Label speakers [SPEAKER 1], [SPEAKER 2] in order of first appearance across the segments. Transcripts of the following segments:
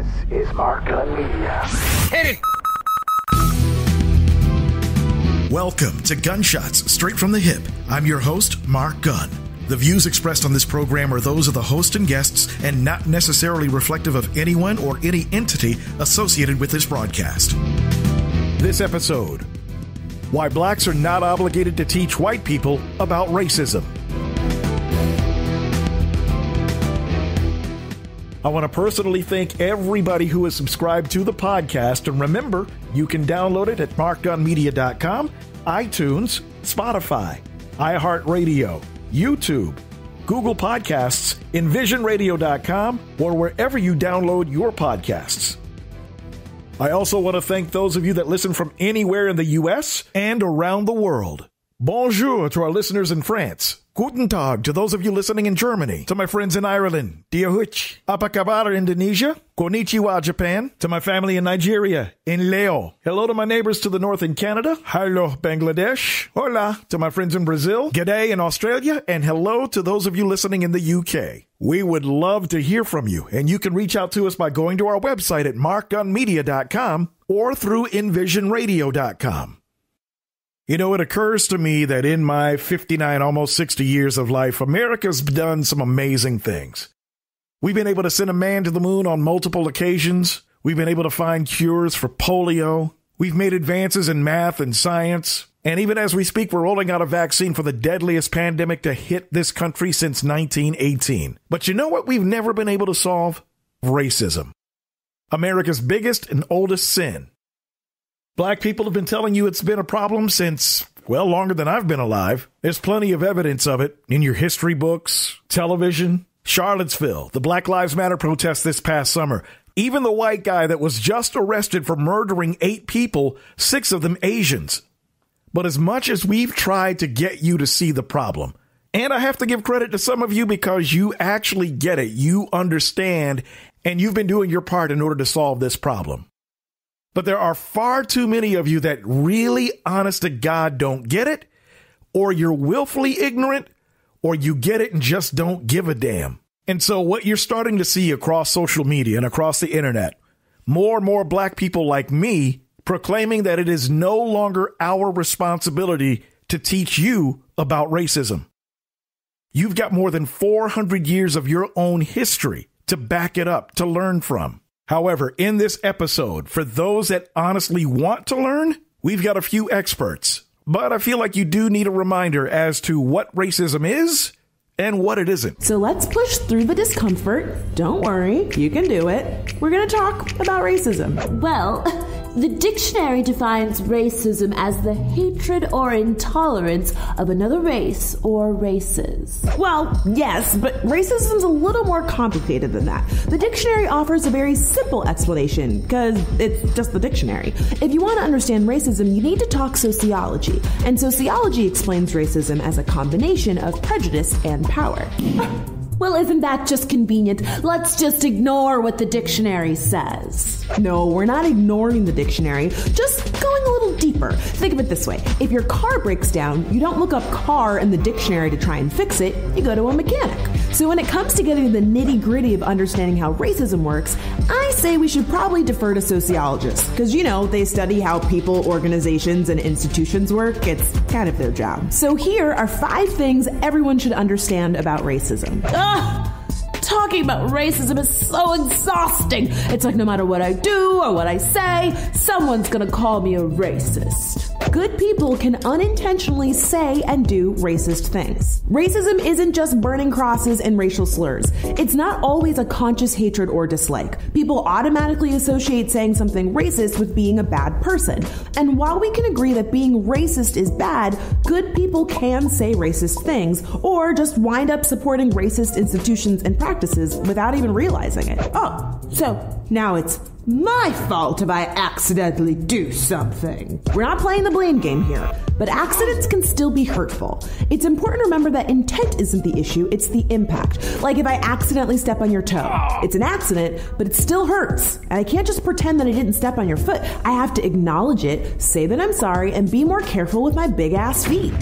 [SPEAKER 1] This is Mark Gunn Media.
[SPEAKER 2] Hit it!
[SPEAKER 3] Welcome to Gunshots Straight from the Hip. I'm your host, Mark Gunn. The views expressed on this program are those of the host and guests and not necessarily reflective of anyone or any entity associated with this broadcast. This episode: why blacks are not obligated to teach white people about racism. I want to personally thank everybody who has subscribed to the podcast, and remember, you can download it at markgunmedia.com, iTunes, Spotify, iHeartRadio, YouTube, Google Podcasts, envisionradio.com, or wherever you download your podcasts. I also want to thank those of you that listen from anywhere in the U.S. and around the world. Bonjour to our listeners in France. Guten Tag to those of you listening in Germany. To my friends in Ireland. Dia Huch. Apa kabar Indonesia. Konnichiwa Japan. To my family in Nigeria. In Leo. Hello to my neighbors to the north in Canada. Hello Bangladesh. Hola to my friends in Brazil. G'day in Australia. And hello to those of you listening in the UK. We would love to hear from you, and you can reach out to us by going to our website at markgunmedia.com or through envisionradio.com. You know, it occurs to me that in my 59, almost 60 years of life, America's done some amazing things. We've been able to send a man to the moon on multiple occasions. We've been able to find cures for polio. We've made advances in math and science. And even as we speak, we're rolling out a vaccine for the deadliest pandemic to hit this country since 1918. But you know what we've never been able to solve? Racism. America's biggest and oldest sin. Black people have been telling you it's been a problem since, well, longer than I've been alive. There's plenty of evidence of it in your history books, television. Charlottesville, the Black Lives Matter protests this past summer. Even the white guy that was just arrested for murdering 8 people, 6 of them Asians. But as much as we've tried to get you to see the problem, and I have to give credit to some of you because you actually get it, you understand, and you've been doing your part in order to solve this problem. But there are far too many of you that really, honest to God, don't get it, or you're willfully ignorant, or you get it and just don't give a damn. And so what you're starting to see across social media and across the internet, more and more black people like me proclaiming that it is no longer our responsibility to teach you about racism. You've got more than 400 years of your own history to back it up, to learn from. However, in this episode, for those that honestly want to learn, we've got a few experts. But I feel like you do need a reminder as to what racism is and what it isn't.
[SPEAKER 4] So let's push through the discomfort. Don't worry, you can do it. We're going to talk about racism.
[SPEAKER 5] Well, the dictionary defines racism as the hatred or intolerance of another race or races.
[SPEAKER 4] Well, yes, but racism's a little more complicated than that. The dictionary offers a very simple explanation because it's just the dictionary. If you want to understand racism, you need to talk sociology. And sociology explains racism as a combination of prejudice and power.
[SPEAKER 5] Well, isn't that just convenient? Let's just ignore what the dictionary says.
[SPEAKER 4] No, we're not ignoring the dictionary, just going a little deeper. Think of it this way. If your car breaks down, you don't look up car in the dictionary to try and fix it, you go to a mechanic. So when it comes to getting the nitty-gritty of understanding how racism works, I say we should probably defer to sociologists, because, you know, they study how people, organizations, and institutions work. It's kind of their job. So here are 5 things everyone should understand about racism.
[SPEAKER 5] Talking about racism is so exhausting. It's like no matter what I do or what I say, someone's gonna call me a racist.
[SPEAKER 4] Good people can unintentionally say and do racist things. Racism isn't just burning crosses and racial slurs. It's not always a conscious hatred or dislike. People automatically associate saying something racist with being a bad person. And while we can agree that being racist is bad, good people can say racist things or just wind up supporting racist institutions and practices without even realizing it. Oh, so now it's my fault if I accidentally do something. We're not playing the blame game here, but accidents can still be hurtful. It's important to remember that intent isn't the issue, it's the impact. Like if I accidentally step on your toe, it's an accident, but it still hurts. And I can't just pretend that I didn't step on your foot. I have to acknowledge it, say that I'm sorry, and be more careful with my big ass feet.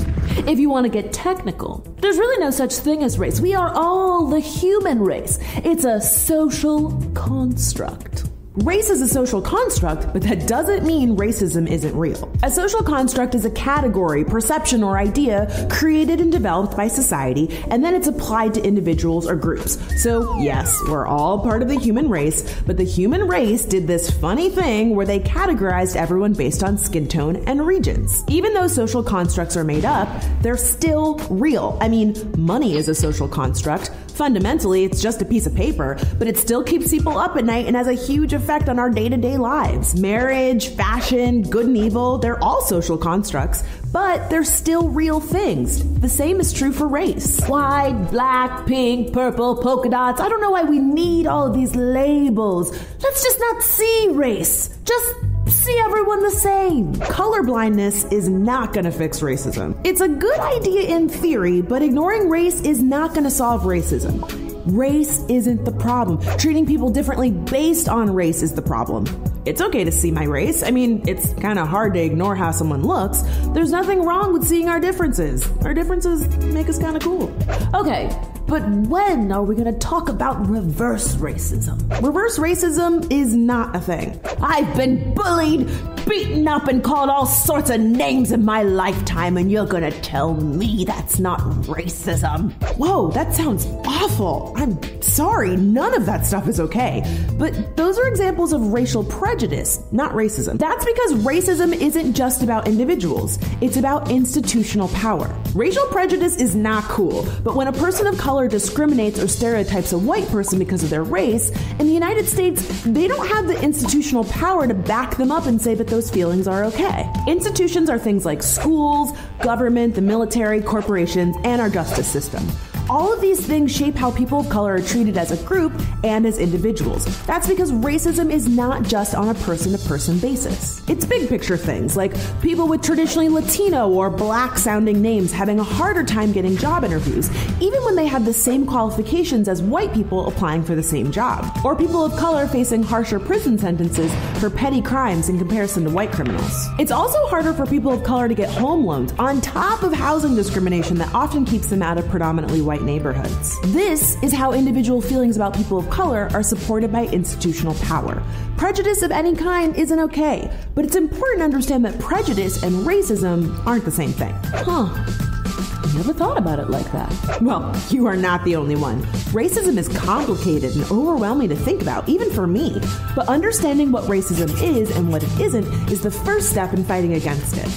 [SPEAKER 5] If you want to get technical, there's really no such thing as race. We are all the human race. It's a social construct.
[SPEAKER 4] Race is a social construct, but that doesn't mean racism isn't real. A social construct is a category, perception, or idea created and developed by society, and then it's applied to individuals or groups. So yes, we're all part of the human race, but the human race did this funny thing where they categorized everyone based on skin tone and regions. Even though social constructs are made up, they're still real. I mean, money is a social construct. Fundamentally, it's just a piece of paper, but it still keeps people up at night and has a huge effect on our day-to-day lives. Marriage, fashion, good and evil, they're all social constructs, but they're still real things. The same is true for race. White, black, pink, purple, polka dots. I don't know why we need all of these labels. Let's just not see race. Just see everyone the same. Colorblindness is not going to fix racism. It's a good idea in theory, but ignoring race is not going to solve racism. Race isn't the problem. Treating people differently based on race is the problem. It's okay to see my race. I mean, it's kind of hard to ignore how someone looks. There's nothing wrong with seeing our differences. Our differences make us kind of cool. Okay, but when are we going to talk about reverse racism? Reverse racism is not a thing. I've been bullied, beaten up, and called all sorts of names in my lifetime, and you're going to tell me that's not racism? Whoa, that sounds awful. I'm sorry, none of that stuff is okay. But those are examples of racial prejudice, not racism. That's because racism isn't just about individuals. It's about institutional power. Racial prejudice is not cool, but when a person of color discriminates or stereotypes a white person because of their race, in the United States, they don't have the institutional power to back them up and say that those feelings are okay. Institutions are things like schools, government, the military, corporations, and our justice system. All of these things shape how people of color are treated as a group and as individuals. That's because racism is not just on a person-to-person basis. It's big picture things, like people with traditionally Latino or black sounding names having a harder time getting job interviews, even when they have the same qualifications as white people applying for the same job. Or people of color facing harsher prison sentences for petty crimes in comparison to white criminals. It's also harder for people of color to get home loans, on top of housing discrimination that often keeps them out of predominantly white neighborhoods. This is how individual feelings about people of color are supported by institutional power. Prejudice of any kind isn't okay, but it's important to understand that prejudice and racism aren't the same thing. I never thought about it like that. Well, you are not the only one. Racism is complicated and overwhelming to think about, even for me. But understanding what racism is and what it isn't is the first step in fighting against it.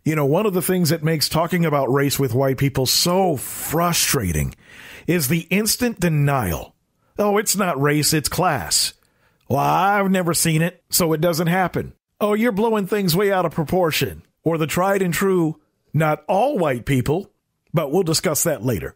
[SPEAKER 3] You know, one of the things that makes talking about race with white people so frustrating is the instant denial. Oh, it's not race, it's class. Well, I've never seen it, so it doesn't happen. Oh, you're blowing things way out of proportion. Or the tried and true, not all white people, but we'll discuss that later.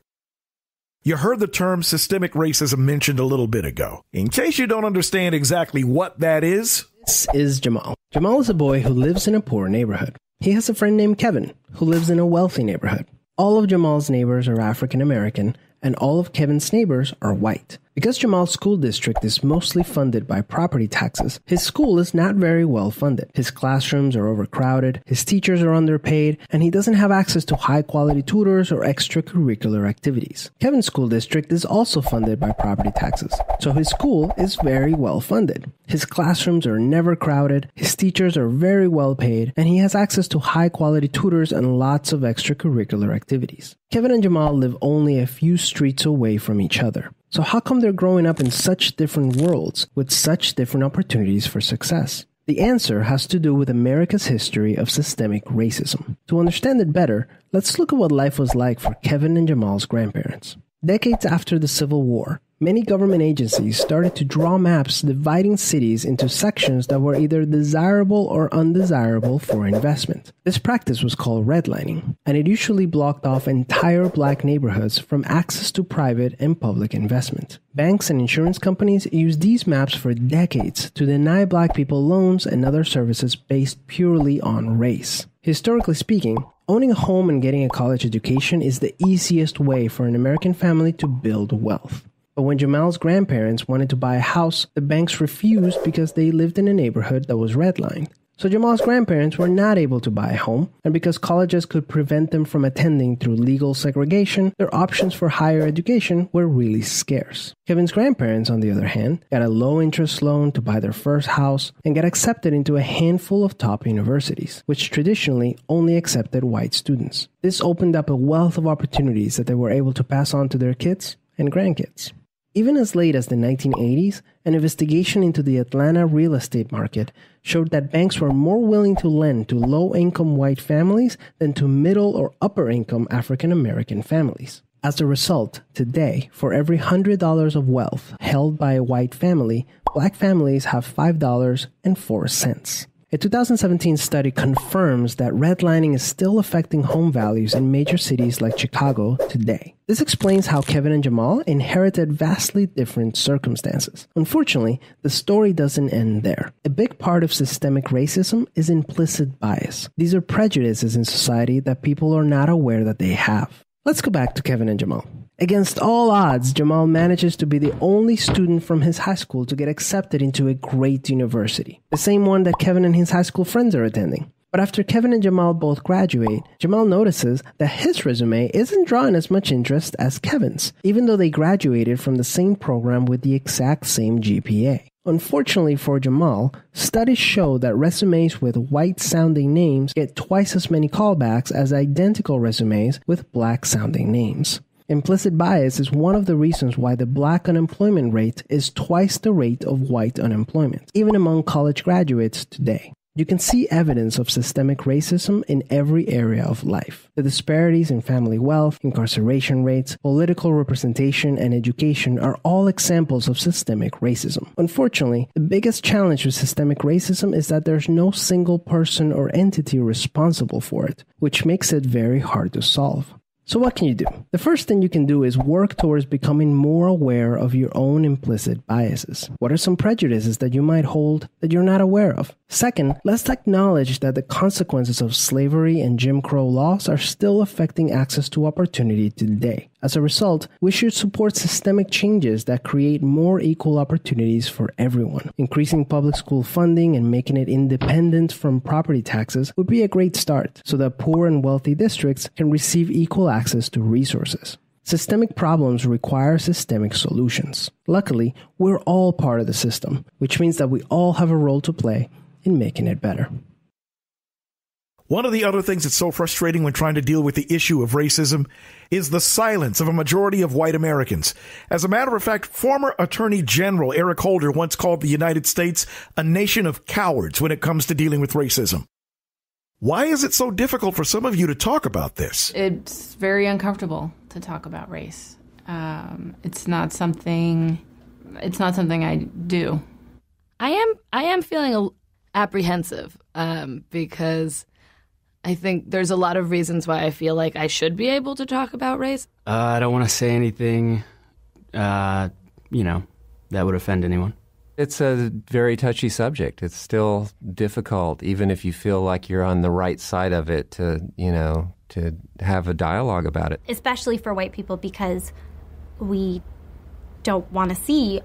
[SPEAKER 3] You heard the term systemic racism mentioned a little bit ago. In case you don't understand exactly what that is.
[SPEAKER 2] This is Jamal. Jamal is a boy who lives in a poor neighborhood. He has a friend named Kevin, who lives in a wealthy neighborhood. All of Jamal's neighbors are African American, and all of Kevin's neighbors are white. Because Jamal's school district is mostly funded by property taxes, his school is not very well funded. His classrooms are overcrowded, his teachers are underpaid, and he doesn't have access to high-quality tutors or extracurricular activities. Kevin's school district is also funded by property taxes, so his school is very well funded. His classrooms are never crowded, his teachers are very well paid, and he has access to high-quality tutors and lots of extracurricular activities. Kevin and Jamal live only a few streets away from each other. So how come they're growing up in such different worlds with such different opportunities for success? The answer has to do with America's history of systemic racism. To understand it better, let's look at what life was like for Kevin and Jamal's grandparents. Decades after the Civil War, many government agencies started to draw maps dividing cities into sections that were either desirable or undesirable for investment. This practice was called redlining, and it usually blocked off entire black neighborhoods from access to private and public investment. Banks and insurance companies used these maps for decades to deny black people loans and other services based purely on race. Historically speaking, owning a home and getting a college education is the easiest way for an American family to build wealth. But when Jamal's grandparents wanted to buy a house, the banks refused because they lived in a neighborhood that was redlined. So Jamal's grandparents were not able to buy a home, and because colleges could prevent them from attending through legal segregation, their options for higher education were really scarce. Kevin's grandparents, on the other hand, got a low-interest loan to buy their first house and got accepted into a handful of top universities, which traditionally only accepted white students. This opened up a wealth of opportunities that they were able to pass on to their kids and grandkids. Even as late as the 1980s, an investigation into the Atlanta real estate market showed that banks were more willing to lend to low-income white families than to middle or upper-income African-American families. As a result, today, for every $100 of wealth held by a white family, black families have $5.04. A 2017 study confirms that redlining is still affecting home values in major cities like Chicago today. This explains how Kevin and Jamal inherited vastly different circumstances. Unfortunately, the story doesn't end there. A big part of systemic racism is implicit bias. These are prejudices in society that people are not aware that they have. Let's go back to Kevin and Jamal. Against all odds, Jamal manages to be the only student from his high school to get accepted into a great university, the same one that Kevin and his high school friends are attending. But after Kevin and Jamal both graduate, Jamal notices that his resume isn't drawing as much interest as Kevin's, even though they graduated from the same program with the exact same GPA. Unfortunately for Jamal, studies show that resumes with white-sounding names get twice as many callbacks as identical resumes with black-sounding names. Implicit bias is one of the reasons why the black unemployment rate is twice the rate of white unemployment, even among college graduates today. You can see evidence of systemic racism in every area of life. The disparities in family wealth, incarceration rates, political representation, and education are all examples of systemic racism. Unfortunately, the biggest challenge with systemic racism is that there's no single person or entity responsible for it, which makes it very hard to solve. So what can you do? The first thing you can do is work towards becoming more aware of your own implicit biases. What are some prejudices that you might hold that you're not aware of? Second, let's acknowledge that the consequences of slavery and Jim Crow laws are still affecting access to opportunity today. As a result, we should support systemic changes that create more equal opportunities for everyone. Increasing public school funding and making it independent from property taxes would be a great start, so that poor and wealthy districts can receive equal access to resources. Systemic problems require systemic solutions. Luckily, we're all part of the system, which means that we all have a role to play in making it better.
[SPEAKER 3] One of the other things that's so frustrating when trying to deal with the issue of racism is the silence of a majority of white Americans. As a matter of fact, former Attorney General Eric Holder once called the United States a nation of cowards when it comes to dealing with racism. Why is it so difficult for some of you to talk about this?
[SPEAKER 6] It's very uncomfortable to talk about race. It's not something I do.
[SPEAKER 7] I am feeling apprehensive because I think there's a lot of reasons why I feel like I should be able to talk about race.
[SPEAKER 8] I don't want to say anything, that would offend anyone.
[SPEAKER 9] It's a very touchy subject. It's still difficult, even if you feel like you're on the right side of it, to have a dialogue about it.
[SPEAKER 10] Especially for white people, because we don't want to see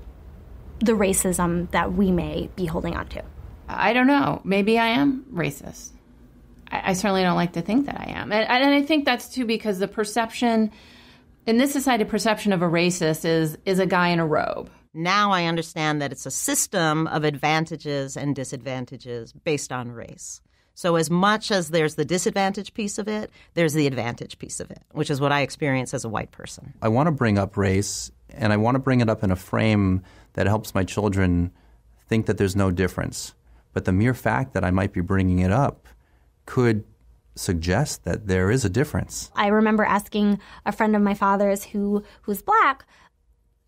[SPEAKER 10] the racism that we may be holding on to.
[SPEAKER 6] I don't know. Maybe I am racist. I certainly don't like to think that I am. And I think that's, too, because the perception, in this society, perception of a racist is a guy in a robe.
[SPEAKER 11] Now I understand that it's a system of advantages and disadvantages based on race. So as much as there's the disadvantage piece of it, there's the advantage piece of it, which is what I experience as a white person.
[SPEAKER 12] I want to bring up race, and I want to bring it up in a frame that helps my children think that there's no difference. But the mere fact that I might be bringing it up could suggest that there is a difference.
[SPEAKER 10] I remember asking a friend of my father's who's black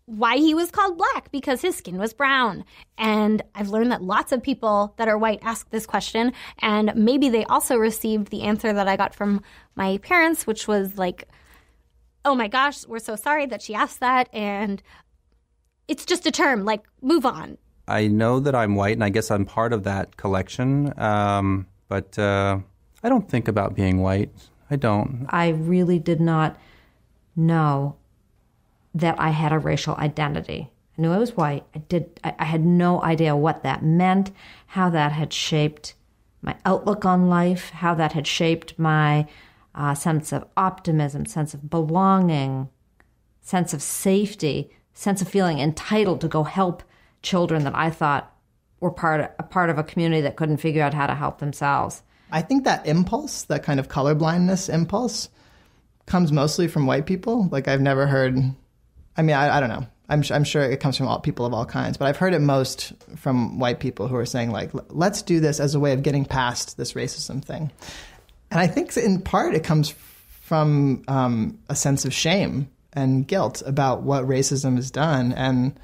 [SPEAKER 10] why he was called black, because his skin was brown. And I've learned that lots of people that are white ask this question, and maybe they also received the answer that I got from my parents, which was like, oh my gosh, we're so sorry that she asked that, and it's just a term, like, move on.
[SPEAKER 12] I know that I'm white, and I guess I'm part of that collection, but I don't think about being white. I don't.
[SPEAKER 13] I really did not know that I had a racial identity. I knew I was white. I had no idea what that meant, how that had shaped my outlook on life, how that had shaped my sense of optimism, sense of belonging, sense of safety, sense of feeling entitled to go help children that I thought were a part of a community that couldn't figure out how to help themselves.
[SPEAKER 14] I think that impulse, that kind of colorblindness impulse, comes mostly from white people. Like, I've never heard, I mean, I don't know. I'm sure it comes from all people of all kinds, but I've heard it most from white people who are saying, like, let's do this as a way of getting past this racism thing. And I think in part it comes from a sense of shame and guilt about what racism has done and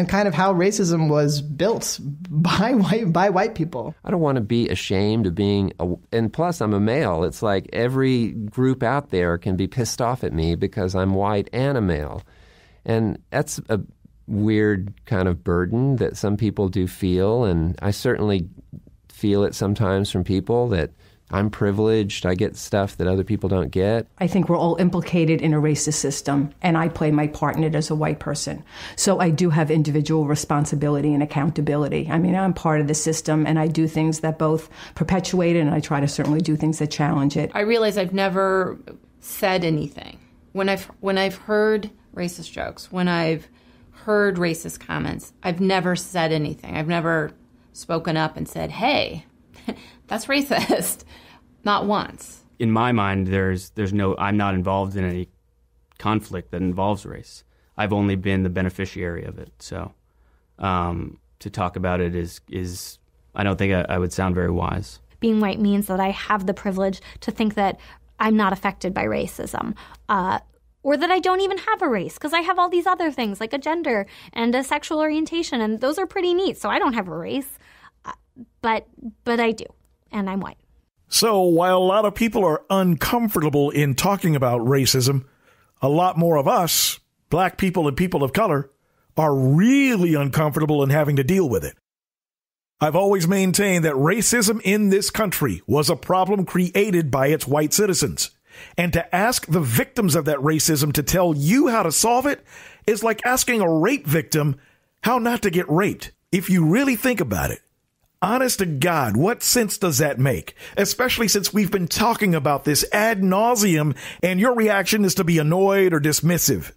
[SPEAKER 14] kind of how racism was built by white people.
[SPEAKER 9] I don't want to be ashamed of being, and plus I'm a male. It's like every group out there can be pissed off at me because I'm white and a male. And that's a weird kind of burden that some people do feel, and I certainly feel it sometimes from people that I'm privileged, I get stuff that other people don't get.
[SPEAKER 15] I think we're all implicated in a racist system, and I play my part in it as a white person. So I do have individual responsibility and accountability. I mean, I'm part of the system, and I do things that both perpetuate it, and I try to certainly do things that challenge it.
[SPEAKER 6] I realize I've never said anything. When I've heard racist jokes, when I've heard racist comments, I've never said anything. I've never spoken up and said, hey, that's racist. Not once.
[SPEAKER 8] In my mind, I'm not involved in any conflict that involves race. I've only been the beneficiary of it. So to talk about it is I don't think I would sound very wise.
[SPEAKER 10] Being white means that I have the privilege to think that I'm not affected by racism. Or that I don't even have a race, because I have all these other things like a gender and a sexual orientation, and those are pretty neat, so I don't have a race. But I do, and I'm white.
[SPEAKER 3] So while a lot of people are uncomfortable in talking about racism, a lot more of us, black people and people of color, are really uncomfortable in having to deal with it. I've always maintained that racism in this country was a problem created by its white citizens. And to ask the victims of that racism to tell you how to solve it is like asking a rape victim how not to get raped. If you really think about it, honest to God, what sense does that make? Especially since we've been talking about this ad nauseum and your reaction is to be annoyed or dismissive.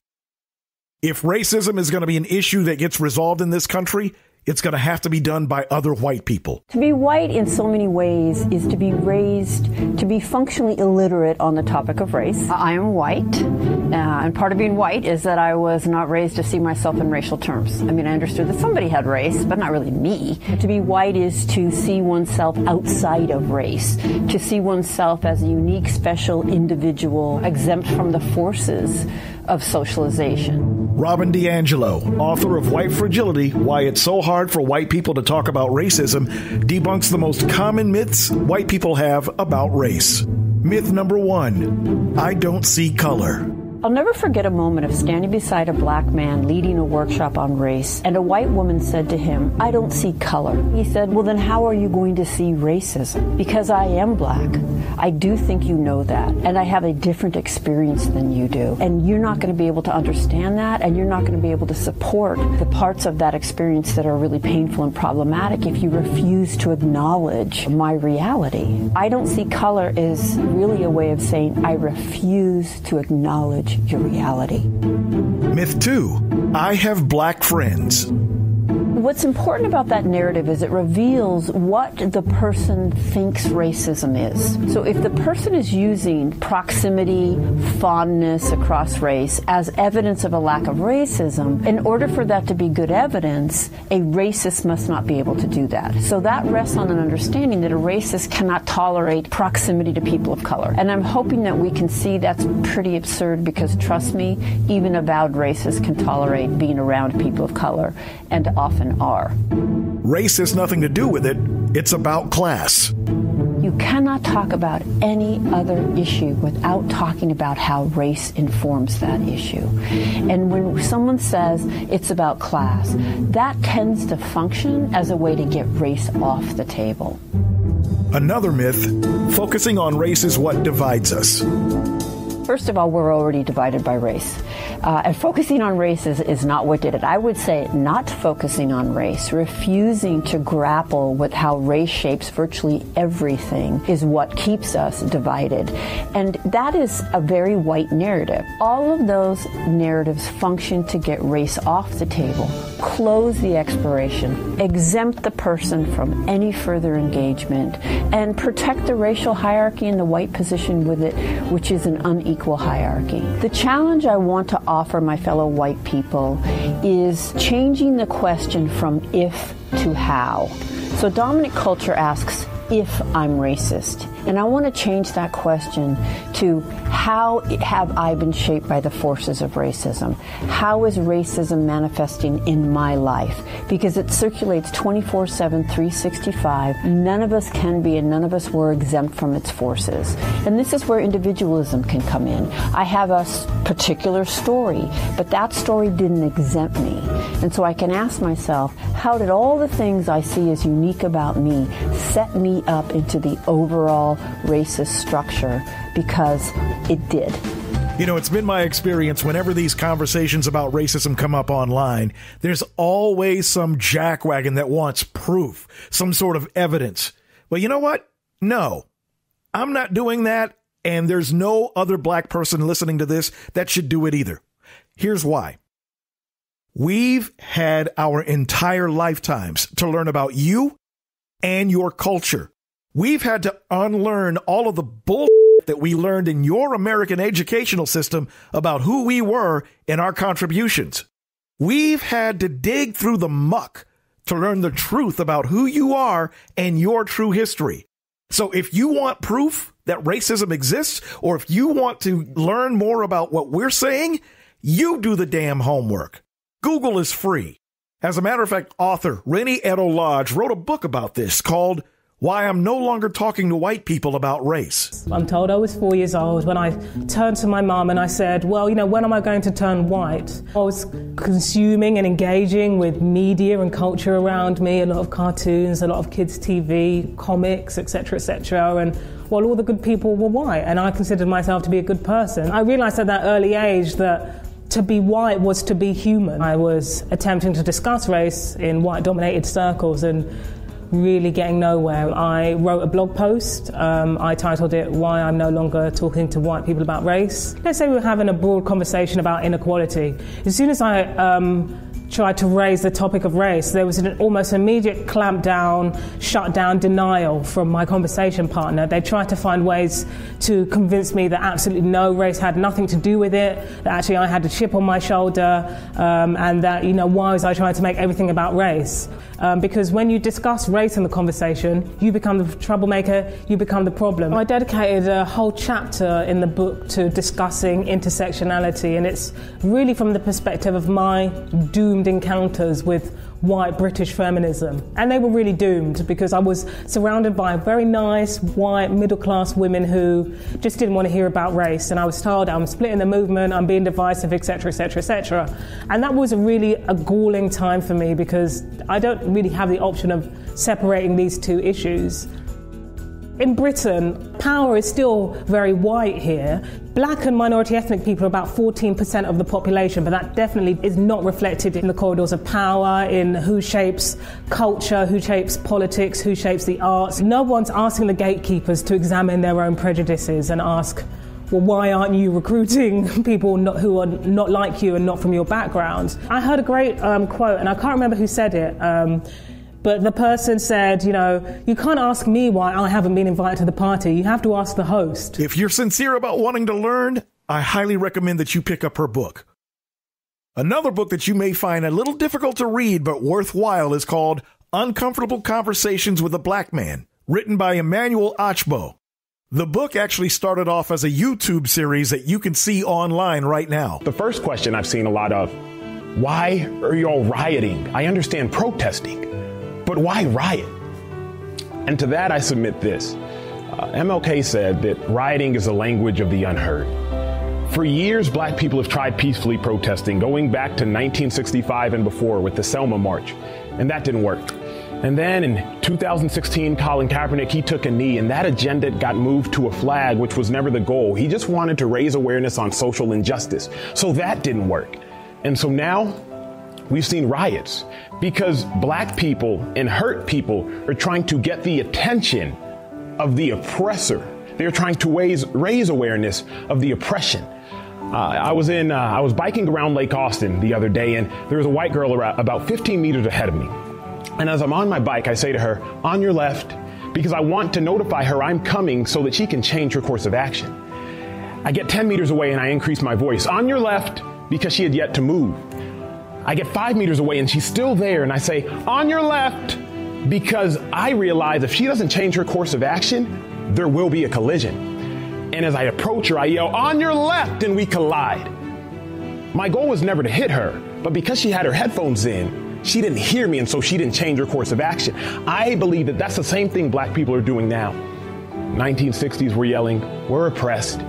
[SPEAKER 3] If racism is going to be an issue that gets resolved in this country, it's going to have to be done by other white people.
[SPEAKER 16] To be white in so many ways is to be raised to be functionally illiterate on the topic of race. I am white, and part of being white is that I was not raised to see myself in racial terms. I mean, I understood that somebody had race, but not really me. To be white is to see oneself outside of race, to see oneself as a unique, special individual, exempt from the forces of socialization.
[SPEAKER 3] Robin DiAngelo, author of White Fragility, Why It's So Hard for White People to Talk About Racism, debunks the most common myths white people have about race. Myth number 1, I don't see color.
[SPEAKER 16] I'll never forget a moment of standing beside a black man leading a workshop on race, and a white woman said to him, I don't see color. He said, well, then how are you going to see racism? Because I am black. I do think you know that, and I have a different experience than you do. And you're not going to be able to understand that, and you're not going to be able to support the parts of that experience that are really painful and problematic if you refuse to acknowledge my reality. I don't see color is really a way of saying I refuse to acknowledge your reality.
[SPEAKER 3] Myth 2, I have black friends.
[SPEAKER 16] What's important about that narrative is it reveals what the person thinks racism is. So if the person is using proximity, fondness across race as evidence of a lack of racism, in order for that to be good evidence, a racist must not be able to do that. So that rests on an understanding that a racist cannot tolerate proximity to people of color. And I'm hoping that we can see that's pretty absurd because, trust me, even avowed racists can tolerate being around people of color, and often are.
[SPEAKER 3] Race has nothing to do with it. It's about class.
[SPEAKER 16] You cannot talk about any other issue without talking about how race informs that issue. And when someone says it's about class, that tends to function as a way to get race off the table.
[SPEAKER 3] Another myth, focusing on race is what divides us.
[SPEAKER 16] First of all, we're already divided by race. And focusing on race is not what did it. I would say not focusing on race, refusing to grapple with how race shapes virtually everything is what keeps us divided. And that is a very white narrative. All of those narratives function to get race off the table, close the exploration, exempt the person from any further engagement, and protect the racial hierarchy and the white position with it, which is an unequal hierarchy. The challenge I want to offer my fellow white people is changing the question from if to how. So dominant culture asks, if I'm racist. And I want to change that question to how have I been shaped by the forces of racism? How is racism manifesting in my life? Because it circulates 24/7, 365. None of us can be and none of us were exempt from its forces. And this is where individualism can come in. I have a particular story, but that story didn't exempt me. And so I can ask myself, how did all the things I see as unique about me set me up into the overall racist structure? Because it did.
[SPEAKER 3] You know, it's been my experience whenever these conversations about racism come up online, there's always some jackwagon that wants proof, some sort of evidence. Well, you know what? No, I'm not doing that. And there's no other black person listening to this that should do it either. Here's why. We've had our entire lifetimes to learn about you and your culture. We've had to unlearn all of the bull that we learned in your American educational system about who we were and our contributions. We've had to dig through the muck to learn the truth about who you are and your true history. So if you want proof that racism exists, or if you want to learn more about what we're saying, you do the damn homework. Google is free. As a matter of fact, author Rennie Edo-Lodge wrote a book about this called Why I'm No Longer Talking to White People About Race.
[SPEAKER 17] I'm told I was 4 years old when I turned to my mum and I said, well, you know, when am I going to turn white? I was consuming and engaging with media and culture around me, a lot of cartoons, a lot of kids' TV, comics, etc., and well, all the good people were white, and I considered myself to be a good person. I realized at that early age that to be white was to be human. I was attempting to discuss race in white-dominated circles and really getting nowhere. I wrote a blog post. I titled it, Why I'm No Longer Talking to White People About Race. Let's say we were having a broad conversation about inequality. As soon as I tried to raise the topic of race, there was an almost immediate clamp down, shut down, denial from my conversation partner. They tried to find ways to convince me that absolutely no, race had nothing to do with it, that actually I had a chip on my shoulder, and that, you know, why was I trying to make everything about race? Because when you discuss race in the conversation, you become the troublemaker, you become the problem. I dedicated a whole chapter in the book to discussing intersectionality, and it's really from the perspective of my doomed encounters with white British feminism. And they were really doomed because I was surrounded by very nice, white, middle-class women who just didn't want to hear about race. And I was told I'm splitting the movement, I'm being divisive, etc., etc., etc. And that was really a galling time for me because I don't really have the option of separating these two issues. In Britain, power is still very white here. Black and minority ethnic people are about 14% of the population, but that definitely is not reflected in the corridors of power, in who shapes culture, who shapes politics, who shapes the arts. No one's asking the gatekeepers to examine their own prejudices and ask, well, why aren't you recruiting people who are not like you and not from your background? I heard a great quote, and I can't remember who said it, but the person said, you know, you can't ask me why I haven't been invited to the party. You have to ask the host.
[SPEAKER 3] If you're sincere about wanting to learn, I highly recommend that you pick up her book. Another book that you may find a little difficult to read but worthwhile is called Uncomfortable Conversations with a Black Man, written by Emmanuel Achbo. The book actually started off as a YouTube series that you can see online right now.
[SPEAKER 18] The first question I've seen a lot of, why are you all rioting? I understand protesting, but why riot? And to that I submit this. MLK said that rioting is a language of the unheard. For years, black people have tried peacefully protesting, going back to 1965 and before with the Selma March, and that didn't work. And then in 2016, Colin Kaepernick, he took a knee, and that agenda got moved to a flag, which was never the goal. He just wanted to raise awareness on social injustice. So that didn't work. And so now we've seen riots because black people and hurt people are trying to get the attention of the oppressor. They're trying to raise awareness of the oppression. I was biking around Lake Austin the other day, and there was a white girl about 15 meters ahead of me. And as I'm on my bike, I say to her, on your left, because I want to notify her I'm coming so that she can change her course of action. I get 10 meters away and I increase my voice, on your left, because she had yet to move. I get 5 meters away and she's still there, and I say, on your left, because I realize if she doesn't change her course of action, there will be a collision. And as I approach her, I yell, on your left, and we collide. My goal was never to hit her, but because she had her headphones in, she didn't hear me, and so she didn't change her course of action. I believe that that's the same thing black people are doing now. 1960s, we're yelling, we're oppressed.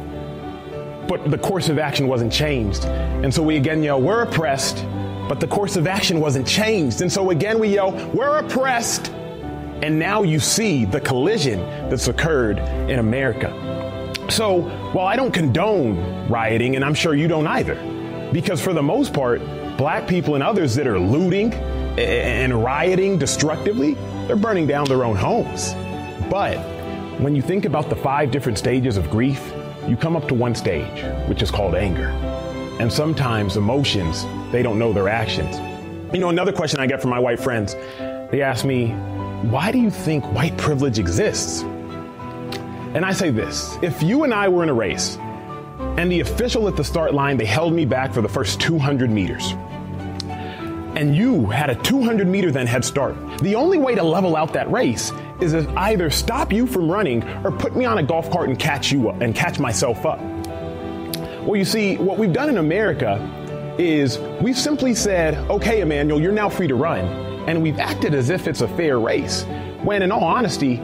[SPEAKER 18] But the course of action wasn't changed. And so we again yell, we're oppressed, but the course of action wasn't changed. And so again we yell, we're oppressed. And now you see the collision that's occurred in America. So while I don't condone rioting, and I'm sure you don't either, because for the most part, black people and others that are looting and rioting destructively, they're burning down their own homes. But when you think about the 5 different stages of grief, you come up to one stage, which is called anger. And sometimes emotions, they don't know their actions. You know, another question I get from my white friends, they ask me, why do you think white privilege exists? And I say this, if you and I were in a race, and the official at the start line, they held me back for the first 200 meters. And you had a 200-meter then head start. The only way to level out that race is to either stop you from running or put me on a golf cart and catch you up and catch myself up. Well, you see, what we've done in America is we've simply said, okay, Emmanuel, you're now free to run. And we've acted as if it's a fair race, when in all honesty,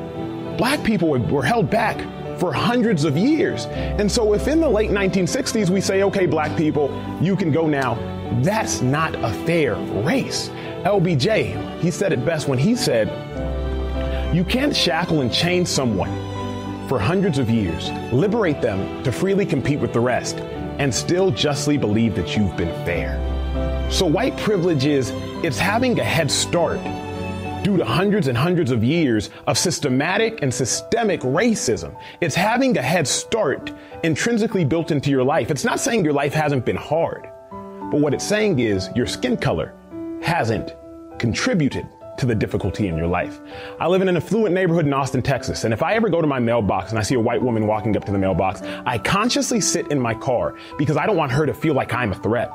[SPEAKER 18] black people were held back for hundreds of years. And so if in the late 1960s we say, okay, black people, you can go now, that's not a fair race. LBJ, he said it best when he said, you can't shackle and chain someone for hundreds of years, liberate them to freely compete with the rest, and still justly believe that you've been fair. So white privilege it's having a head start due to hundreds and hundreds of years of systematic and systemic racism. It's having a head start intrinsically built into your life. It's not saying your life hasn't been hard, but what it's saying is your skin color hasn't contributed to the difficulty in your life. I live in an affluent neighborhood in Austin, Texas, and if I ever go to my mailbox and I see a white woman walking up to the mailbox, I consciously sit in my car because I don't want her to feel like I'm a threat.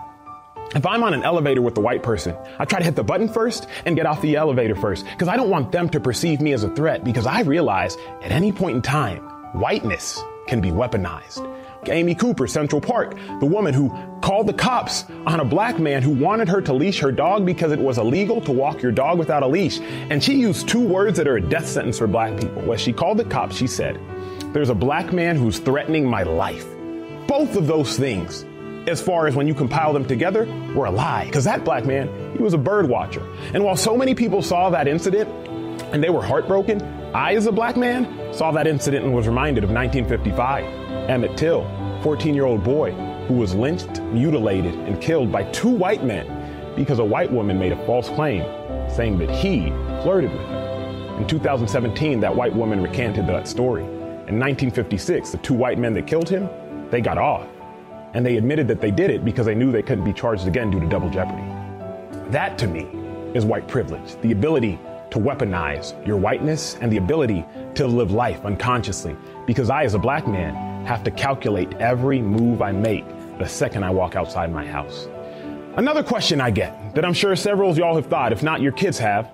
[SPEAKER 18] If I'm on an elevator with a white person, I try to hit the button first and get off the elevator first because I don't want them to perceive me as a threat, because I realize at any point in time, whiteness can be weaponized. Amy Cooper, Central Park, the woman who called the cops on a black man who wanted her to leash her dog because it was illegal to walk your dog without a leash. And she used 2 words that are a death sentence for black people. When she called the cops, she said, there's a black man who's threatening my life. Both of those things, as far as when you compile them together, were a lie. Because that black man, he was a bird watcher. And while so many people saw that incident and they were heartbroken, I, as a black man, saw that incident and was reminded of 1955. Emmett Till, 14-year-old boy who was lynched, mutilated, and killed by 2 white men because a white woman made a false claim saying that he flirted with her. In 2017, that white woman recanted that story. In 1956, the 2 white men that killed him, they got off. And they admitted that they did it because they knew they couldn't be charged again due to double jeopardy. That, to me, is white privilege. The ability to weaponize your whiteness and the ability to live life unconsciously. Because I, as a black man, have to calculate every move I make the second I walk outside my house. Another question I get that I'm sure several of y'all have thought, if not your kids have,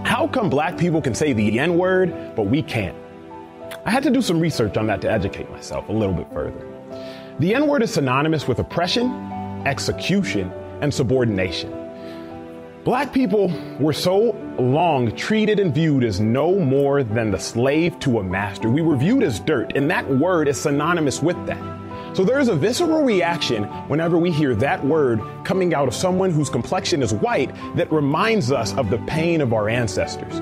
[SPEAKER 18] how come black people can say the N-word, but we can't? I had to do some research on that to educate myself a little bit further. The N-word is synonymous with oppression, execution, and subordination. Black people were so long treated and viewed as no more than the slave to a master. We were viewed as dirt, and that word is synonymous with that. So there is a visceral reaction whenever we hear that word coming out of someone whose complexion is white that reminds us of the pain of our ancestors.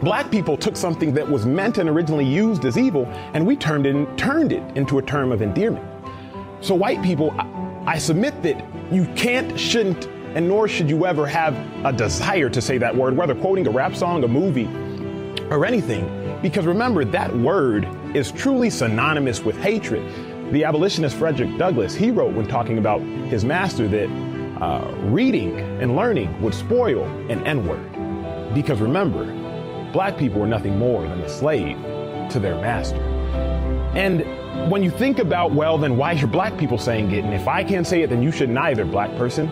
[SPEAKER 18] Black people took something that was meant and originally used as evil, and we turned it into a term of endearment. So white people, I submit that you can't, shouldn't, and nor should you ever have a desire to say that word, whether quoting a rap song, a movie, or anything. Because remember, that word is truly synonymous with hatred. The abolitionist Frederick Douglass, he wrote when talking about his master that reading and learning would spoil an N-word. Because remember, black people were nothing more than a slave to their master. And when you think about, well, then why are black people saying it? And if I can't say it, then you should neither, black person.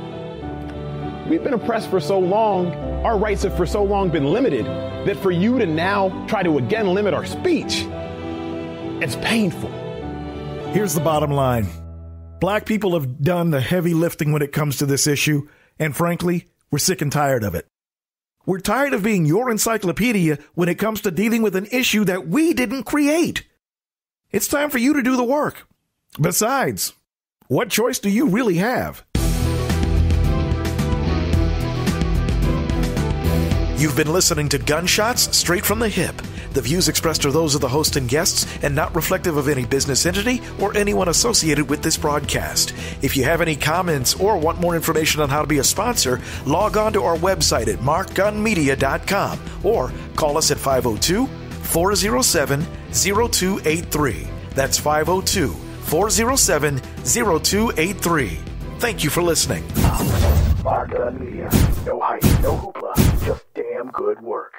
[SPEAKER 18] We've been oppressed for so long, our rights have for so long been limited, that for you to now try to again limit our speech, it's painful.
[SPEAKER 3] Here's the bottom line. Black people have done the heavy lifting when it comes to this issue, and frankly, we're sick and tired of it. We're tired of being your encyclopedia when it comes to dealing with an issue that we didn't create. It's time for you to do the work. Besides, what choice do you really have? You've been listening to Gunshots Straight from the Hip. The views expressed are those of the host and guests and not reflective of any business entity or anyone associated with this broadcast. If you have any comments or want more information on how to be a sponsor, log on to our website at markgunmedia.com or call us at 502-407-0283. That's 502-407-0283. Thank you for listening.
[SPEAKER 1] Mark Gun Media. No hype, no hoopla, just damn good work.